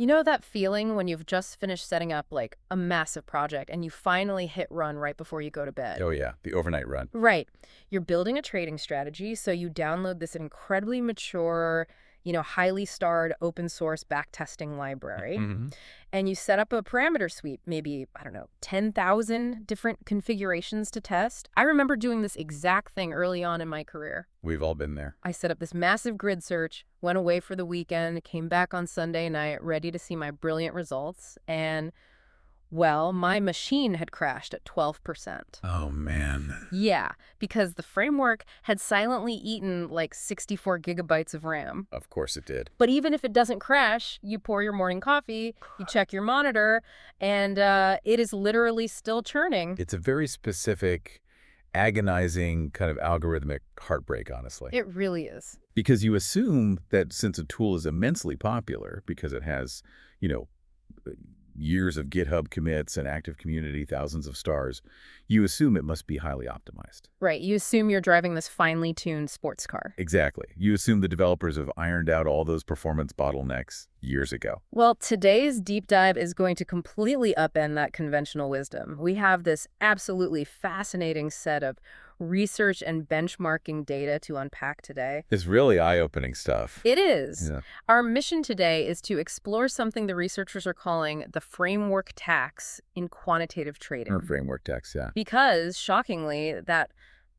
You know that feeling when you've just finished setting up like a massive project and you finally hit run right before you go to bed? Oh yeah, the overnight run. Right. You're building a trading strategy, so you download this incredibly mature, highly starred open source backtesting library, Hmm. and you set up a parameter sweep, maybe, I don't know, 10,000 different configurations to test. I remember doing this exact thing early on in my career. We've all been there. I set up this massive grid search, went away for the weekend, came back on Sunday night ready to see my brilliant results, and, well, my machine had crashed at 12%. Oh man. Yeah, because the framework had silently eaten like 64 gigabytes of RAM. Of course it did. But even if it doesn't crash, you pour your morning coffee, you check your monitor, and it is literally still churning. It's a very specific, agonizing kind of algorithmic heartbreak, honestly. It really is. Because you assume that since a tool is immensely popular, because it has, you know, years of GitHub commits and active community, thousands of stars, you assume it must be highly optimized. Right. You assume you're driving this finely tuned sports car. Exactly. You assume the developers have ironed out all those performance bottlenecks years ago. Well, today's deep dive is going to completely upend that conventional wisdom. We have this absolutely fascinating set of research and benchmarking data to unpack today. It's really eye-opening stuff. It is. Yeah. Our mission today is to explore something the researchers are calling the framework tax in quantitative trading. Or framework text, yeah. Because, shockingly, that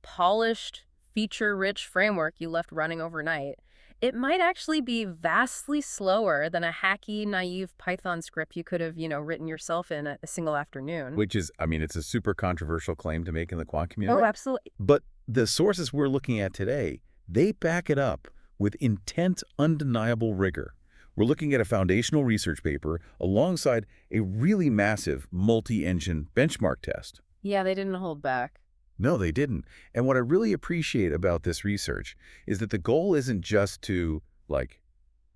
polished, feature-rich framework you left running overnight, it might actually be vastly slower than a hacky, naive Python script you could have, written yourself in a single afternoon. Which is, I mean, it's a super controversial claim to make in the quant community. Oh, absolutely. But the sources we're looking at today, they back it up with intense, undeniable rigor. We're looking at a foundational research paper alongside a really massive multi-engine benchmark test. Yeah, they didn't hold back. No, they didn't. And what I really appreciate about this research is that the goal isn't just to, like,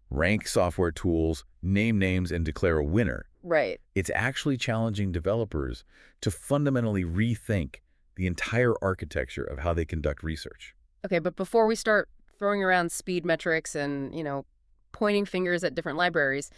rank software tools, name names, and declare a winner. Right. It's actually challenging developers to fundamentally rethink the entire architecture of how they conduct research. Okay, but before we start throwing around speed metrics and, pointing fingers at different libraries,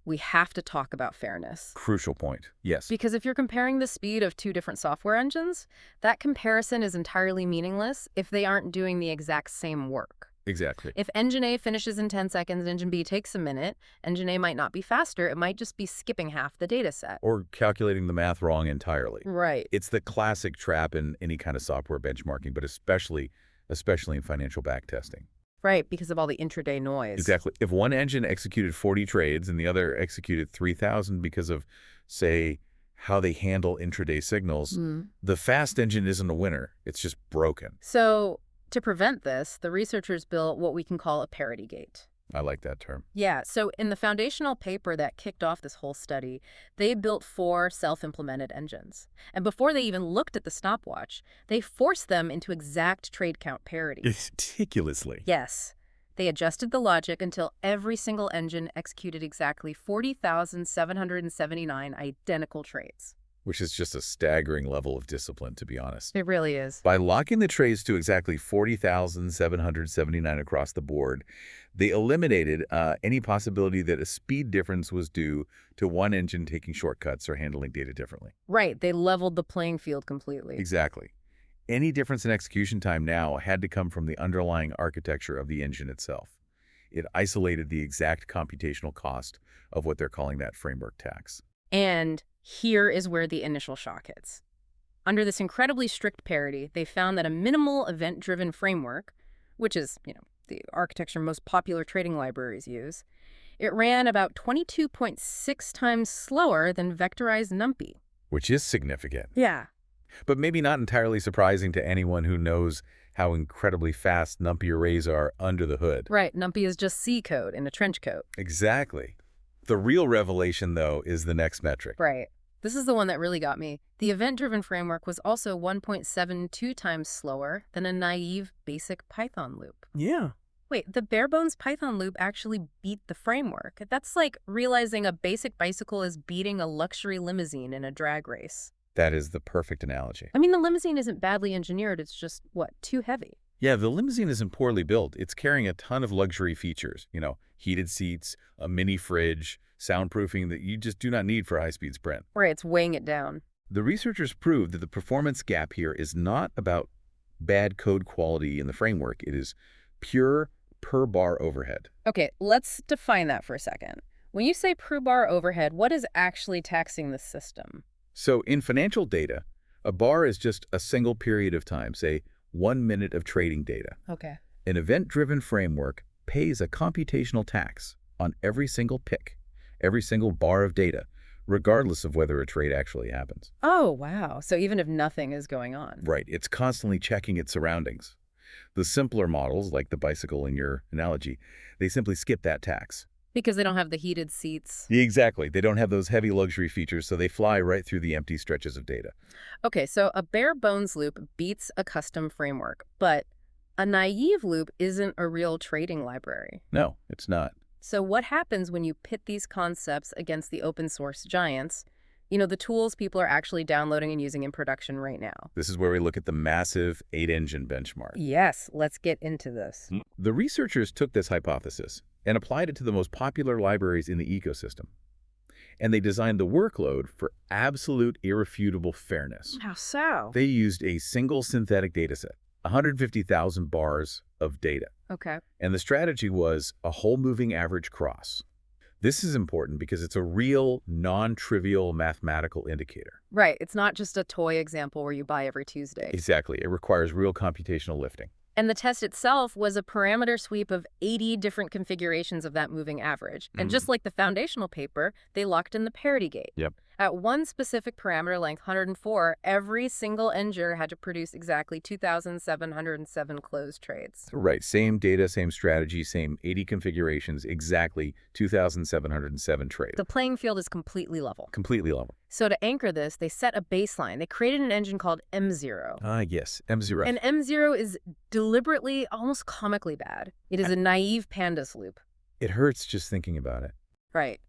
we have to talk about fairness. Crucial point. Yes. Because if you're comparing the speed of two different software engines, that comparison is entirely meaningless if they aren't doing the exact same work. Exactly. If engine A finishes in 10 seconds, engine B takes a minute, engine A might not be faster, it might just be skipping half the data set. Or calculating the math wrong entirely. Right. It's the classic trap in any kind of software benchmarking, but especially in financial backtesting. Right, because of all the intraday noise. Exactly. If one engine executed 40 trades and the other executed 3,000 because of, say, how they handle intraday signals, the fast engine isn't a winner. It's just broken. So, to prevent this, the researchers built what we can call a parity gate. I like that term. Yeah, so in the foundational paper that kicked off this whole study, they built 4 self-implemented engines. And before they even looked at the stopwatch, they forced them into exact trade count parity. Meticulously. Yes. They adjusted the logic until every single engine executed exactly 40,779 identical trades. Which is just a staggering level of discipline, to be honest. It really is. By locking the trades to exactly 40,779 across the board, they eliminated any possibility that a speed difference was due to one engine taking shortcuts or handling data differently. Right. They leveled the playing field completely. Exactly. Any difference in execution time now had to come from the underlying architecture of the engine itself. It isolated the exact computational cost of what they're calling that framework tax. And here is where the initial shock hits. Under this incredibly strict parity, they found that a minimal event-driven framework, which is, the architecture most popular trading libraries use, it ran about 22.6 times slower than vectorized NumPy. Which is significant. Yeah. But maybe not entirely surprising to anyone who knows how incredibly fast NumPy arrays are under the hood. Right. NumPy is just C code in a trench coat. Exactly. The real revelation, though, is the next metric. Right. This is the one that really got me. The event-driven framework was also 1.72 times slower than a naive basic Python loop. Yeah. Wait, the bare-bones Python loop actually beat the framework. That's like realizing a basic bicycle is beating a luxury limousine in a drag race. That is the perfect analogy. I mean, the limousine isn't badly engineered. It's just, too heavy. Yeah, the limousine isn't poorly built. It's carrying a ton of luxury features. Heated seats, a mini fridge, soundproofing that you just do not need for a high-speed sprint. Right, it's weighing it down. The researchers proved that the performance gap here is not about bad code quality in the framework. It is pure per-bar overhead. Okay, let's define that for a second. When you say per bar overhead, what is actually taxing the system? So in financial data, a bar is just a single period of time, say 1 minute of trading data. Okay. An event-driven framework pays a computational tax on every single pick, every single bar of data, regardless of whether a trade actually happens. Oh, wow. So even if nothing is going on. Right. It's constantly checking its surroundings. The simpler models, like the bicycle in your analogy, they simply skip that tax. Because they don't have the heated seats. Exactly. They don't have those heavy luxury features, so they fly right through the empty stretches of data. Okay, so a bare bones loop beats a custom framework, but a naive loop isn't a real trading library. No, it's not. So what happens when you pit these concepts against the open source giants? You know, the tools people are actually downloading and using in production right now. This is where we look at the massive 8-engine benchmark. Yes, let's get into this. The researchers took this hypothesis and applied it to the most popular libraries in the ecosystem. And they designed the workload for absolute irrefutable fairness. How so? They used a single synthetic dataset, 150,000 bars of data. Okay. And the strategy was a whole moving average cross. This is important because it's a real, non-trivial mathematical indicator. Right. It's not just a toy example where you buy every Tuesday. Exactly. It requires real computational lifting. And the test itself was a parameter sweep of 80 different configurations of that moving average. And just like the foundational paper, they locked in the parity gate. Yep. At one specific parameter length, 104, every single engine had to produce exactly 2,707 closed trades. Right. Same data, same strategy, same 80 configurations, exactly 2,707 trades. The playing field is completely level. Completely level. So to anchor this, they set a baseline. They created an engine called M0. Yes, M0. And M0 is deliberately, almost comically bad. It is a naive Pandas loop. It hurts just thinking about it. Right.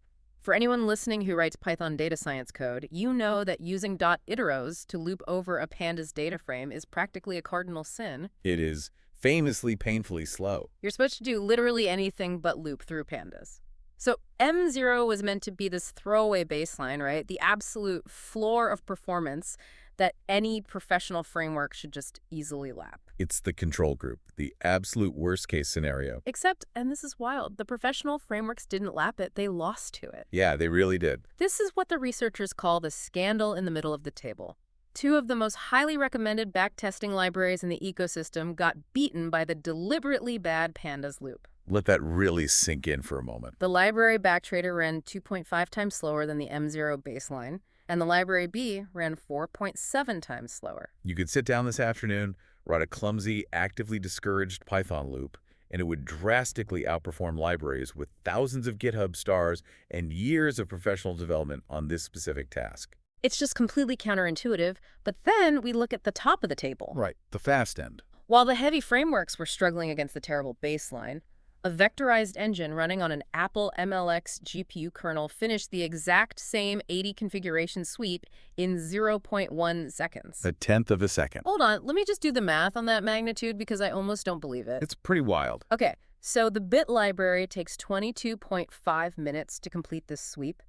For anyone listening who writes Python data science code, you know that using iteros to loop over a pandas data frame is practically a cardinal sin. It is famously painfully slow. You're supposed to do literally anything but loop through pandas. So M0 was meant to be this throwaway baseline, right? The absolute floor of performance that any professional framework should just easily lap. It's the control group, the absolute worst case scenario. Except, and this is wild, the professional frameworks didn't lap it, they lost to it. Yeah, they really did. This is what the researchers call the scandal in the middle of the table. Two of the most highly recommended backtesting libraries in the ecosystem got beaten by the deliberately bad Pandas loop. Let that really sink in for a moment. The library backtrader ran 2.5 times slower than the M0 baseline, and the library B ran 4.7 times slower. You could sit down this afternoon, write a clumsy, actively discouraged Python loop, and it would drastically outperform libraries with thousands of GitHub stars and years of professional development on this specific task. It's just completely counterintuitive, but then we look at the top of the table. Right, the fast end. While the heavy frameworks were struggling against the terrible baseline, a vectorized engine running on an Apple MLX GPU kernel finished the exact same 80 configuration sweep in 0.1 seconds. A tenth of a second. Hold on, let me just do the math on that magnitude because I almost don't believe it. It's pretty wild. Okay, so the bit library takes 22.5 minutes to complete this sweep.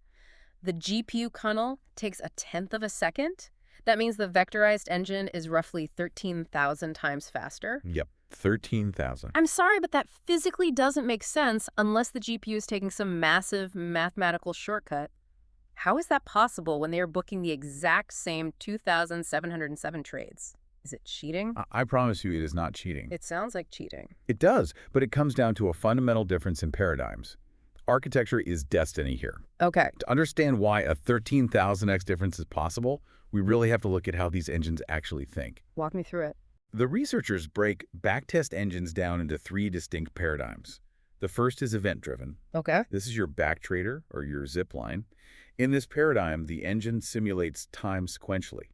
The GPU kernel takes a tenth of a second. That means the vectorized engine is roughly 13,000 times faster. Yep, 13,000. I'm sorry, but that physically doesn't make sense unless the GPU is taking some massive mathematical shortcut. How is that possible when they are booking the exact same 2,707 trades? Is it cheating? I promise you it is not cheating. It sounds like cheating. It does, but it comes down to a fundamental difference in paradigms. Architecture is destiny here. Okay. To understand why a 13,000x difference is possible, we really have to look at how these engines actually think. Walk me through it. The researchers break backtest engines down into 3 distinct paradigms. The first is event-driven. Okay. This is your backtrader or your zip line. In this paradigm, the engine simulates time sequentially.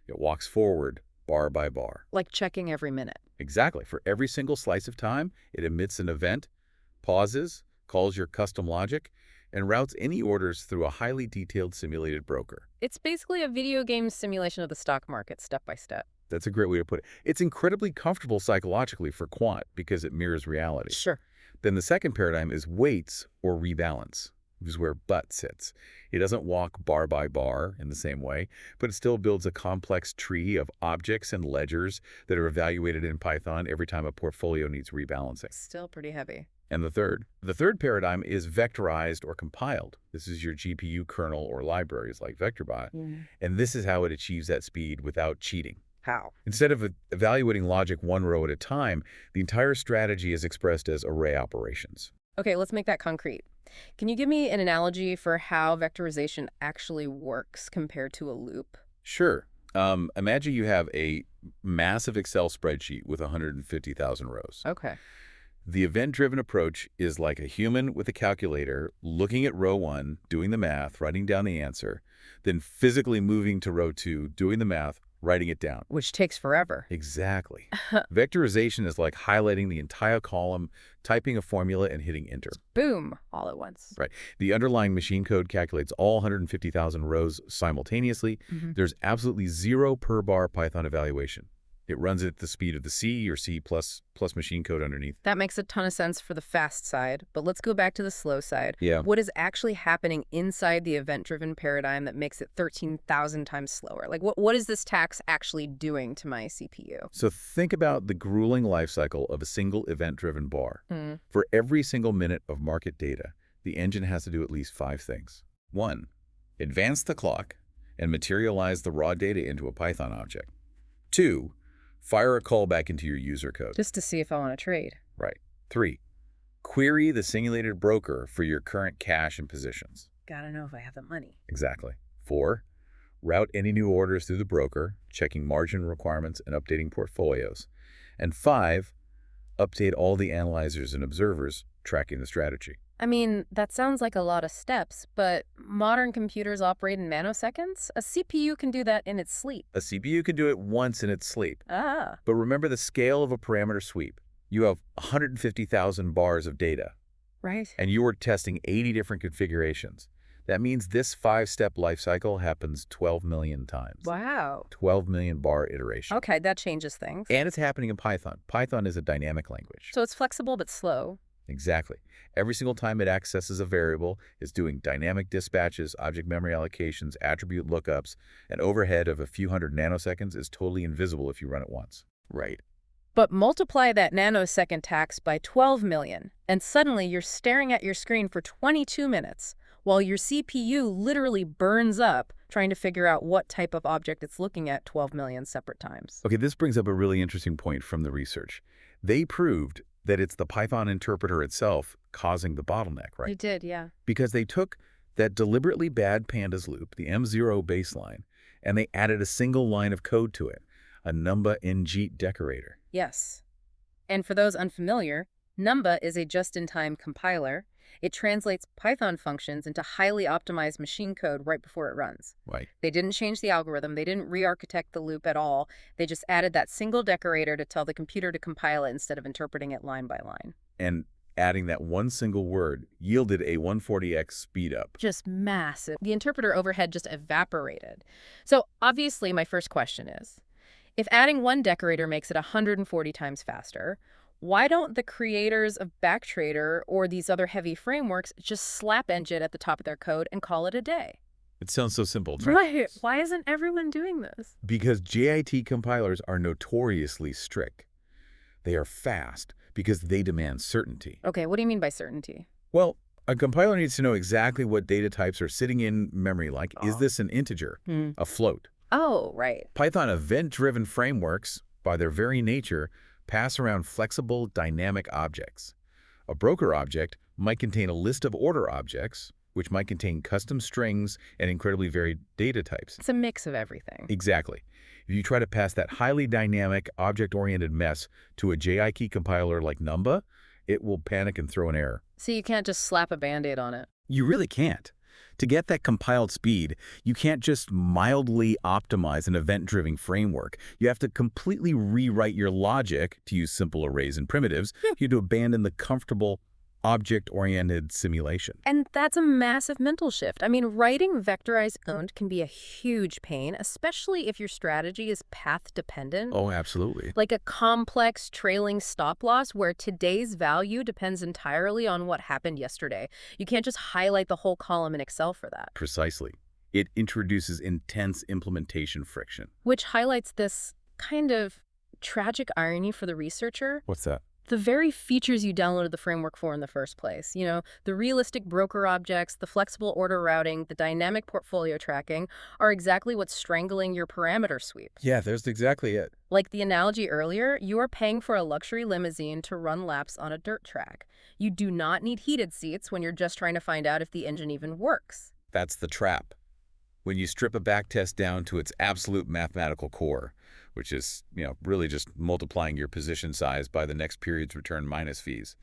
It walks forward bar by bar. Like checking every minute. Exactly. For every single slice of time, it emits an event, pauses, calls your custom logic, and routes any orders through a highly detailed simulated broker. It's basically a video game simulation of the stock market, step by step. That's a great way to put it. It's incredibly comfortable psychologically for quant because it mirrors reality. Sure. Then the second paradigm is weights or rebalance. which is where but sits. It doesn't walk bar by bar in the same way, but it still builds a complex tree of objects and ledgers that are evaluated in Python every time a portfolio needs rebalancing. Still pretty heavy. And the third paradigm is vectorized or compiled. This is your GPU kernel or libraries like VectorBot. And this is how it achieves that speed without cheating. How? Instead of evaluating logic one row at a time, the entire strategy is expressed as array operations. Okay, let's make that concrete. Can you give me an analogy for how vectorization actually works compared to a loop? Sure. Imagine you have a massive Excel spreadsheet with 150,000 rows. Okay. The event-driven approach is like a human with a calculator looking at row 1, doing the math, writing down the answer, then physically moving to row 2, doing the math, writing it down. Which takes forever. Exactly. Vectorization is like highlighting the entire column, typing a formula, and hitting enter. Boom, all at once. Right. The underlying machine code calculates all 150,000 rows simultaneously. There's absolutely zero per bar Python evaluation. It runs at the speed of the C or C++ machine code underneath. That makes a ton of sense for the fast side, but let's go back to the slow side. Yeah. What is actually happening inside the event-driven paradigm that makes it 13,000 times slower? Like, what is this tax actually doing to my CPU? So think about the grueling life cycle of a single event-driven bar. For every single minute of market data, the engine has to do at least 5 things. 1, advance the clock and materialize the raw data into a Python object. 2, fire a callback into your user code. Just to see if I want to trade. Right. 3, query the simulated broker for your current cash and positions. Gotta know if I have the money. Exactly. 4, route any new orders through the broker, checking margin requirements and updating portfolios. And 5, update all the analyzers and observers tracking the strategy. I mean, that sounds like a lot of steps, but modern computers operate in nanoseconds. A CPU can do that in its sleep. A CPU can do it once in its sleep. Ah. But remember the scale of a parameter sweep. You have 150,000 bars of data. Right. And you are testing 80 different configurations. That means this 5-step life cycle happens 12 million times. Wow. 12 million bar iteration. Okay, that changes things. And it's happening in Python. Python is a dynamic language. So it's flexible but slow. Exactly. Every single time it accesses a variable, it's doing dynamic dispatches, object memory allocations, attribute lookups, and overhead of a few hundred nanoseconds is totally invisible if you run it once. Right. But multiply that nanosecond tax by 12 million, and suddenly you're staring at your screen for 22 minutes, while your CPU literally burns up trying to figure out what type of object it's looking at 12 million separate times. Okay, this brings up a really interesting point from the research. They proved that it's the Python interpreter itself causing the bottleneck, right? They did, yeah. Because they took that deliberately bad Pandas loop, the M0 baseline, and they added a single line of code to it, a numba ng decorator. Yes. And for those unfamiliar, numba is a just-in-time compiler. It translates Python functions into highly optimized machine code right before it runs. Right. They didn't change the algorithm. They didn't re-architect the loop at all. They just added that single decorator to tell the computer to compile it instead of interpreting it line by line. And adding that one single word yielded a 140x speed up. Just massive. The interpreter overhead just evaporated. So obviously my first question is, if adding one decorator makes it 140 times faster, why don't the creators of Backtrader or these other heavy frameworks just slap engine at the top of their code and call it a day? It sounds so simple. Right. Why isn't everyone doing this? Because JIT compilers are notoriously strict. They are fast because they demand certainty. Okay, what do you mean by certainty? Well, a compiler needs to know exactly what data types are sitting in memory like. Is this an integer, a float? Oh, right. Python event-driven frameworks, by their very nature, pass around flexible, dynamic objects. A broker object might contain a list of order objects, which might contain custom strings and incredibly varied data types. It's a mix of everything. Exactly. If you try to pass that highly dynamic, object-oriented mess to a JIT compiler like numba, it will panic and throw an error. So you can't just slap a Band-Aid on it. You really can't. To get that compiled speed, you can't just mildly optimize an event-driven framework. You have to completely rewrite your logic to use simple arrays and primitives. You have to abandon the comfortable object-oriented simulation. And that's a massive mental shift. I mean, writing vectorized code can be a huge pain, especially if your strategy is path-dependent. Oh, absolutely. Like a complex trailing stop loss where today's value depends entirely on what happened yesterday. You can't just highlight the whole column in Excel for that. Precisely. It introduces intense implementation friction. Which highlights this kind of tragic irony for the researcher. What's that? The very features you downloaded the framework for in the first place, the realistic broker objects, the flexible order routing, the dynamic portfolio tracking, are exactly what's strangling your parameter sweep. Yeah, there's exactly it. Like the analogy earlier, you are paying for a luxury limousine to run laps on a dirt track. You do not need heated seats when you're just trying to find out if the engine even works. That's the trap. When you strip a backtest down to its absolute mathematical core, which is, really just multiplying your position size by the next period's return minus fees.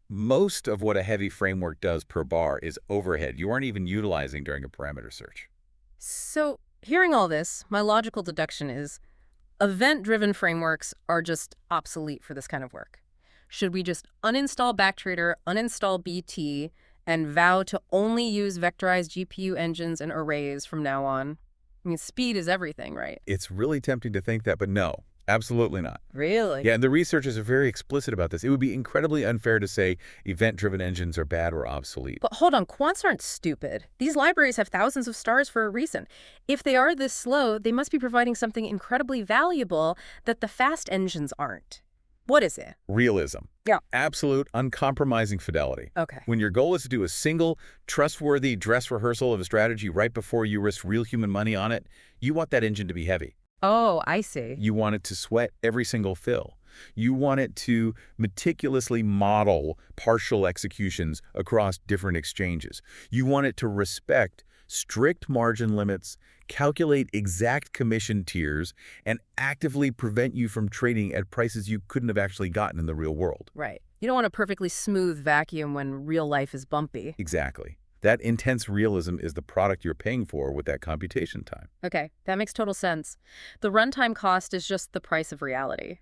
Most of what a heavy framework does per bar is overhead you aren't even utilizing during a parameter search. So, hearing all this, my logical deduction is event-driven frameworks are just obsolete for this kind of work. Should we just uninstall Backtrader, uninstall BT, and vow to only use vectorized GPU engines and arrays from now on? I mean, speed is everything, right? It's really tempting to think that, but no, absolutely not. Really? Yeah, and the researchers are very explicit about this. It would be incredibly unfair to say event-driven engines are bad or obsolete. But hold on, quants aren't stupid. These libraries have thousands of stars for a reason. If they are this slow, they must be providing something incredibly valuable that the fast engines aren't. What is it? Realism. Yeah. Absolute, uncompromising fidelity. Okay. When your goal is to do a single, trustworthy dress rehearsal of a strategy right before you risk real human money on it, you want that engine to be heavy. Oh, I see. You want it to sweat every single fill. You want it to meticulously model partial executions across different exchanges. You want it to respect strict margin limits, calculate exact commission tiers, and actively prevent you from trading at prices you couldn't have actually gotten in the real world. Right. You don't want a perfectly smooth vacuum when real life is bumpy. Exactly. That intense realism is the product you're paying for with that computation time. Okay, that makes total sense. The runtime cost is just the price of reality.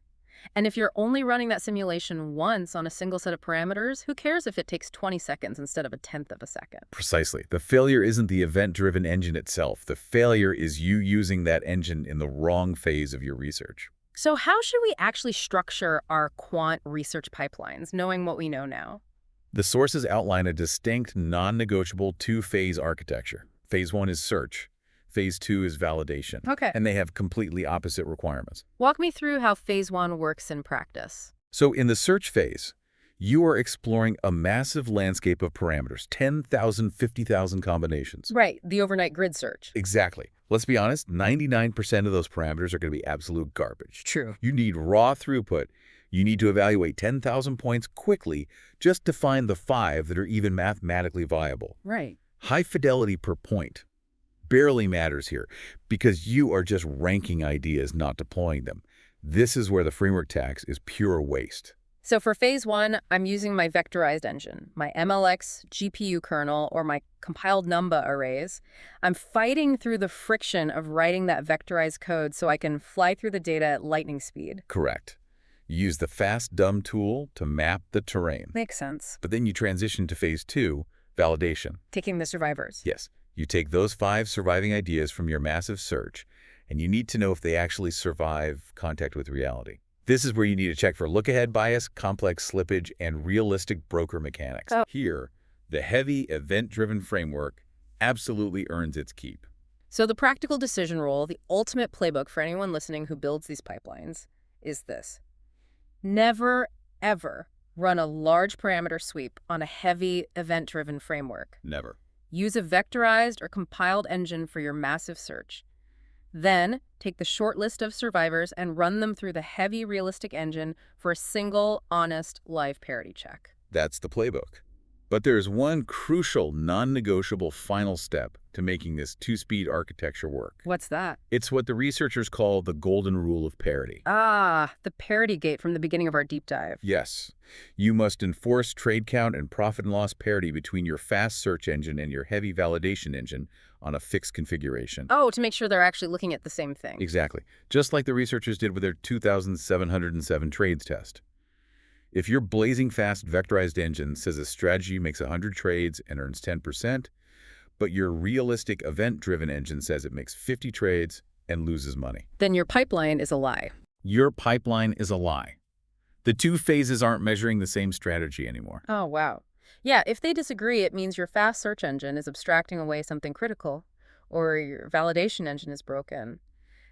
And if you're only running that simulation once on a single set of parameters, who cares if it takes 20 seconds instead of a tenth of a second? Precisely. The failure isn't the event-driven engine itself. The failure is you using that engine in the wrong phase of your research. So how should we actually structure our quant research pipelines, knowing what we know now? The sources outline a distinct, non-negotiable two-phase architecture. Phase 1 is search. Phase 2 is validation. Okay. And they have completely opposite requirements. Walk me through how phase 1 works in practice. So in the search phase, you are exploring a massive landscape of parameters, 10,000, 50,000 combinations. Right, the overnight grid search. Exactly. Let's be honest, 99% of those parameters are going to be absolute garbage. True. You need raw throughput. You need to evaluate 10,000 points quickly just to find the 5 that are even mathematically viable. Right. High fidelity per point barely matters here because you are just ranking ideas, not deploying them. This is where the framework tax is pure waste. So for phase 1, I'm using my vectorized engine, my MLX GPU kernel, or my compiled numba arrays. I'm fighting through the friction of writing that vectorized code so I can fly through the data at lightning speed. Correct. You use the fast dumb tool to map the terrain. Makes sense. But then you transition to phase 2, validation. Taking the survivors. Yes. You take those 5 surviving ideas from your massive search, and you need to know if they actually survive contact with reality. This is where you need to check for look-ahead bias, complex slippage, and realistic broker mechanics. Oh. Here, the heavy event-driven framework absolutely earns its keep. So the practical decision rule, the ultimate playbook for anyone listening who builds these pipelines, is this. Never, ever run a large parameter sweep on a heavy event-driven framework. Never. Use a vectorized or compiled engine for your massive search. Then, take the short list of survivors and run them through the heavy realistic engine for a single, honest, live parity check. That's the playbook. But there's one crucial, non-negotiable final step to making this two-speed architecture work. What's that? It's what the researchers call the golden rule of parity. Ah, the parity gate from the beginning of our deep dive. Yes. You must enforce trade count and profit and loss parity between your fast search engine and your heavy validation engine on a fixed configuration. Oh, to make sure they're actually looking at the same thing. Exactly. Just like the researchers did with their 2,707 trades test. If your blazing fast vectorized engine says a strategy makes 100 trades and earns 10%, but your realistic event-driven engine says it makes 50 trades and loses money, Then your pipeline is a lie. your pipeline is a lie. The two phases aren't measuring the same strategy anymore. Oh, wow. Yeah, if they disagree, it means your fast search engine is abstracting away something critical, or your validation engine is broken.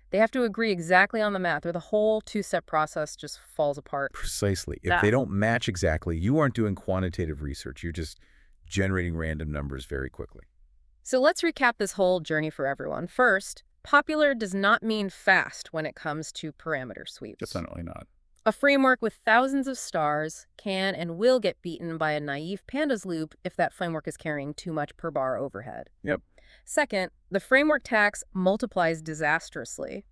They have to agree exactly on the math, or the whole two-step process just falls apart. Precisely. If Yeah. they don't match exactly, you aren't doing quantitative research. You're just generating random numbers very quickly. So let's recap this whole journey for everyone. First, popular does not mean fast when it comes to parameter sweeps. Definitely not. A framework with thousands of stars can and will get beaten by a naive Pandas loop if that framework is carrying too much per bar overhead. Yep. Second, the framework tax multiplies disastrously.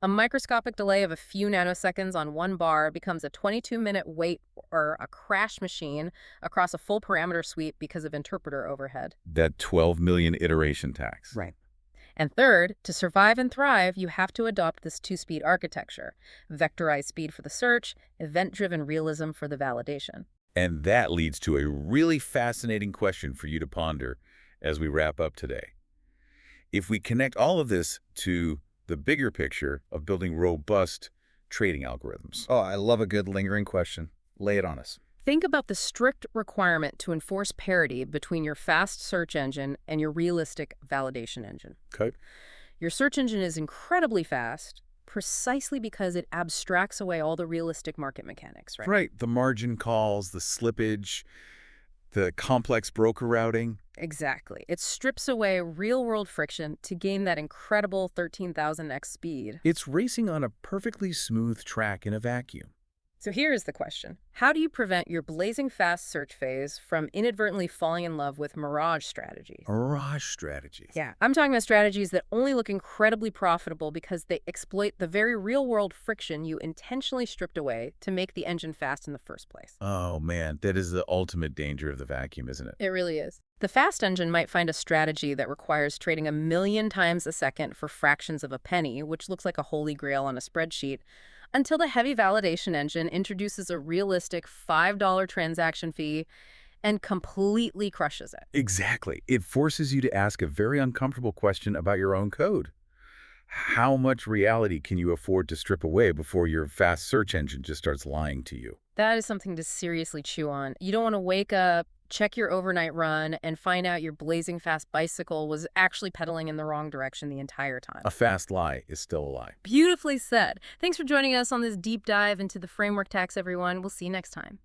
A microscopic delay of a few nanoseconds on one bar becomes a 22-minute wait or a crash machine across a full parameter sweep because of interpreter overhead. That 12 million iteration tax. Right. And third, to survive and thrive, you have to adopt this two-speed architecture. Vectorized speed for the search, event-driven realism for the validation. And that leads to a really fascinating question for you to ponder as we wrap up today. If we connect all of this to the bigger picture of building robust trading algorithms. Oh, I love a good lingering question. Lay it on us. Think about the strict requirement to enforce parity between your fast search engine and your realistic validation engine. Okay. Your search engine is incredibly fast precisely because it abstracts away all the realistic market mechanics, right? Right. The margin calls, the slippage, the complex broker routing. Exactly. It strips away real-world friction to gain that incredible 13,000x speed. It's racing on a perfectly smooth track in a vacuum. So here is the question. How do you prevent your blazing fast search phase from inadvertently falling in love with mirage strategies? Mirage strategies. Yeah, I'm talking about strategies that only look incredibly profitable because they exploit the very real-world friction you intentionally stripped away to make the engine fast in the first place. Oh, man, that is the ultimate danger of the vacuum, isn't it? It really is. The fast engine might find a strategy that requires trading 1,000,000 times a second for fractions of a penny, which looks like a holy grail on a spreadsheet, until the heavy validation engine introduces a realistic $5 transaction fee and completely crushes it. Exactly. It forces you to ask a very uncomfortable question about your own code. How much reality can you afford to strip away before your fast search engine just starts lying to you? That is something to seriously chew on. You don't want to wake up, check your overnight run, and find out your blazing fast bicycle was actually pedaling in the wrong direction the entire time. A fast lie is still a lie. Beautifully said. Thanks for joining us on this deep dive into the framework tax, everyone. We'll see you next time.